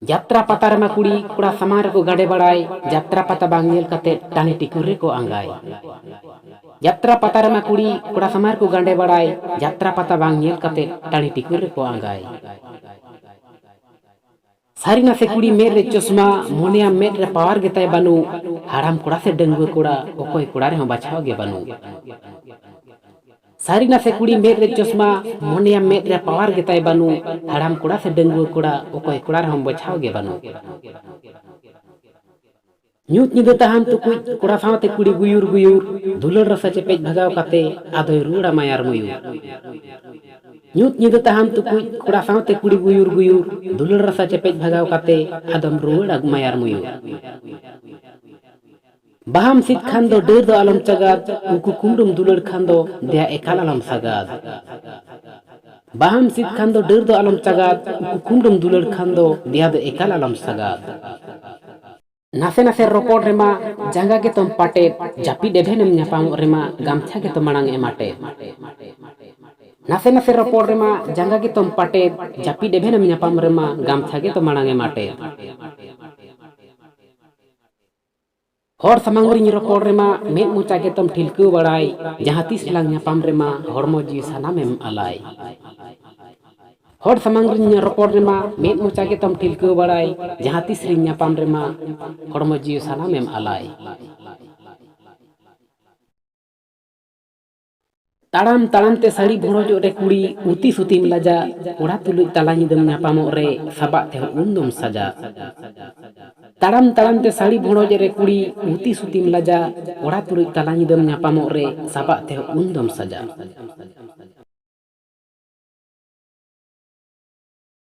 यात्रा पता रमा कुड़ी कुड़ा समार को गाड़े बड़ाई यात्रा पता बांग नेल कते टानी टिकुरे को आंगाई। यात्रा पता रमा कुड़ी कुड़ा समार को गाड़े बड़ाई यात्रा पता बांग नेल कते टानी टिकुरे को आंगाई। सारी से कुड़ी मेर रे चश्मा मोनिया मेर रे पावर गेताय बानू हाड़ाम कुड़ा से डंगुए कुड़ा ओकोय कुड़ा रे हम बचाव गे बानू। सारी से कुड़ी मेर रे चश्मा मोनिया मेर रे पावर गेताय बानू हाड़ाम कुड़ा से डंगुए कुड़ा ओकोय कुड़ा रे हम बचाव गे बानू। ᱧᱩᱛ ᱧᱤᱫᱟᱹ ᱛᱟᱦᱟᱢ ᱛᱩᱠᱩᱡ ᱠᱚᱲᱟ ᱥᱟᱶᱛᱮ ᱠᱩᱲᱤ ᱜᱩᱭᱩᱨ ᱜᱩᱭᱩᱨ ᱫᱩᱞᱟᱹᱲ ᱨᱟᱥᱟ ᱪᱮᱯᱮᱡ ᱵᱷᱟᱜᱟᱣ ᱠᱟᱛᱮ ᱟᱫᱚᱭ ᱨᱩᱣᱟᱹᱲᱟ ᱢᱟᱭᱟᱨ ᱢᱩᱭᱩᱨ। ᱧᱩᱛ ᱧᱤᱫᱟᱹ ᱛᱟᱦᱟᱢ ᱛᱩᱠᱩᱡ ᱠᱚᱲᱟ ᱥᱟᱶᱛᱮ ᱠᱩᱲᱤ ᱜᱩᱭᱩᱨ ᱜᱩᱭᱩᱨ ᱫᱩᱞᱟᱹᱲ ᱨᱟᱥᱟ ᱪᱮᱯᱮᱡ ᱵᱷᱟᱜᱟᱣ ᱠᱟᱛᱮ ᱟᱫᱚᱢ ᱨᱩᱣᱟᱹᱲᱟ ᱢᱟᱭᱟᱨ ᱢᱩᱭᱩᱨ। ᱵᱟᱦᱟᱢ ᱥᱤᱫ ᱠᱷᱟᱱ ᱫᱚ ᱰᱟᱹᱨ ᱫᱚ ᱟᱞᱚᱢ ᱪᱟᱜᱟᱫ ᱩᱱᱠᱩ ᱠᱩᱢᱲᱩᱢ ᱫᱩᱞᱟᱹᱲ ᱠᱷᱟᱱ ᱫᱚ ᱫᱮᱭᱟ ᱮᱠᱟᱞ ᱟᱞᱚᱢ ᱥᱟᱜᱟᱫ। ᱵᱟᱦᱟᱢ ᱥᱤᱫ ᱠᱷᱟᱱ ᱫᱚ ᱰᱟᱹᱨ ᱫᱚ ᱟᱞᱚᱢ ᱪᱟᱜᱟᱫ ᱩᱱᱠᱩ ᱠᱩᱢᱲᱩᱢ ᱫᱩᱞᱟᱹᱲ ᱠᱷᱟᱱ ᱫᱚ ᱫᱮᱭᱟ ᱫᱚ ᱮᱠᱟᱞ ᱟᱞᱚᱢ ᱥᱟᱜᱟᱫ। नासे नासे रोपड़ रेमा जंगा के तुम पाटे जापी डेभेनम न्यापाम रेमा गामछा के तुम मणांग एमाटे। नासे नासे रोपड़ रेमा जंगा के तुम पाटे जापी डेभेनम न्यापाम रेमा गामछा के तुम मणांग एमाटे। हर समांगरी रोपड़ रेमा मेद मुचा के तुम ठिलकु बड़ाई जहां तीस लांग न्यापाम रेमा हड़मो जी सानामेम अलाई। हर समांगरी रोपड़ रेमा मेद मुचा के तुम ठिलकु बड़ाई जहां तीसरी न्यापाम रेमा हड़मो जी सानामेम अलाई। ताड़ाम ताड़ाम ते साड़ी भोड़ो रे कुड़ी उती सुतीम लजा कोड़ा तुलुज ताला निदम न्यापामो रे सबा ते उन्दुम सजा। ताड़ाम ताड़ाम ते साड़ी भोड़ो रे कुड़ी उती सुतीम लजा कोड़ा तुलुज ताला निदम न्यापामो रे सबा ते उन्दुम सजा।